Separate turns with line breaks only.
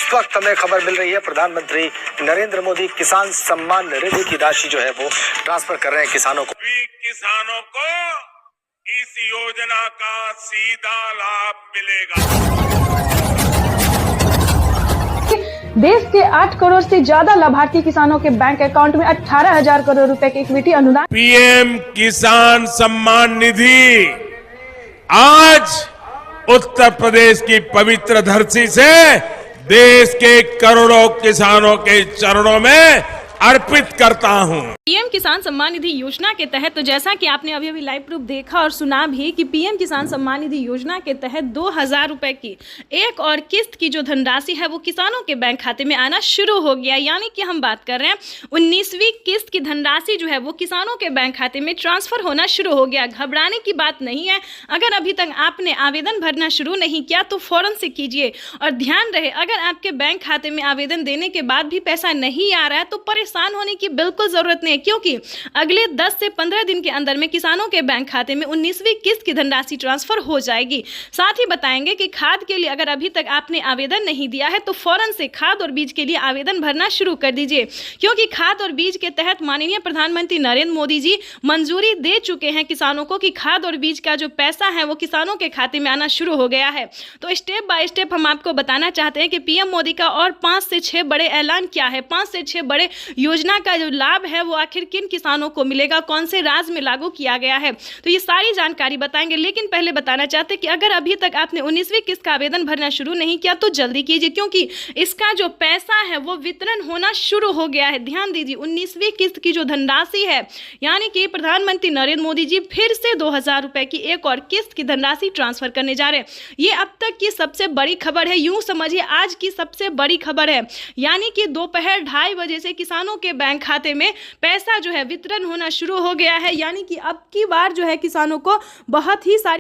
इस वक्त हमें खबर मिल रही है प्रधानमंत्री नरेंद्र मोदी किसान सम्मान निधि की राशि जो है वो ट्रांसफर कर रहे हैं किसानों को।
किसानों को इस योजना का सीधा लाभ मिलेगा।
देश के 8 करोड़ से ज्यादा लाभार्थी किसानों के बैंक अकाउंट में 18,000 करोड़ रुपए के इक्विटी अनुदान।
पीएम किसान सम्मान निधि आज उत्तर प्रदेश की पवित्र धरती से देश के करोड़ों किसानों के चरणों में अर्पित करता हूं।
पीएम किसान सम्मान निधि योजना के तहत तो जैसा कि आपने अभी लाइव प्रूफ देखा और सुना भी कि पीएम किसान सम्मान निधि योजना के तहत 2,000 रुपए की एक और किस्त की जो धनराशि है वो किसानों के बैंक खाते में आना शुरू हो गया। यानी कि हम बात कर रहे हैं 19वीं किस्त की धनराशि जो है वो किसानों के बैंक खाते में ट्रांसफर होना शुरू हो गया। घबराने की बात नहीं है। अगर अभी तक आपने आवेदन भरना शुरू नहीं किया तो फौरन से कीजिए। और ध्यान रहे, अगर आपके बैंक खाते में आवेदन देने के बाद भी पैसा नहीं आ रहा है तो परेशान होने की बिल्कुल जरूरत नहीं है, क्योंकि अगले 10 से 15 दिन के अंदर में किसानों के बैंक खाते में 19वीं किस्त की धनराशि ट्रांसफर हो जाएगी। साथ ही बताएंगे कि खाद के लिए अगर अभी तक आपने आवेदन नहीं दिया है तो फौरन से खाद और बीज के लिए आवेदन भरना शुरू कर दीजिए, क्योंकि खाद और बीज के तहत माननीय प्रधानमंत्री नरेंद्र मोदी जी मंजूरी दे चुके हैं किसानों को कि खाद और बीज का जो पैसा है वो किसानों के खाते में आना शुरू हो गया है। तो स्टेप बाय स्टेप हम आपको बताना चाहते हैं कि पीएम मोदी का और 5 से 6 बड़े ऐलान क्या है, 5 से 6 बड़े योजना का जो लाभ है वो आखिर किन किसानों को मिलेगा, कौन से राज्य में लागू किया गया है, तो ये सारी जानकारी बताएंगे। लेकिन पहले बताना चाहते हैं कि अगर अभी तक आपने 19वीं किस्त का आवेदन भरना शुरू नहीं किया तो जल्दी कीजिए, क्योंकि इसका जो पैसा है वो वितरण होना शुरू हो गया है। ध्यान दीजिए, 19वीं किस्त की जो धनराशि है, यानी कि प्रधानमंत्री नरेंद्र मोदी जी फिर से 2,000 रुपए की एक और किस्त की धनराशि ट्रांसफर करने जा रहे हैं। ये अब तक की सबसे बड़ी खबर है, यूं समझिए आज की सबसे बड़ी खबर है। यानी कि दोपहर 2:30 बजे से किसानों के बैंक खाते में पैसा जो है वितरण होना शुरू हो गया है। यानी कि अब की बार जो है किसानों को बहुत ही सारी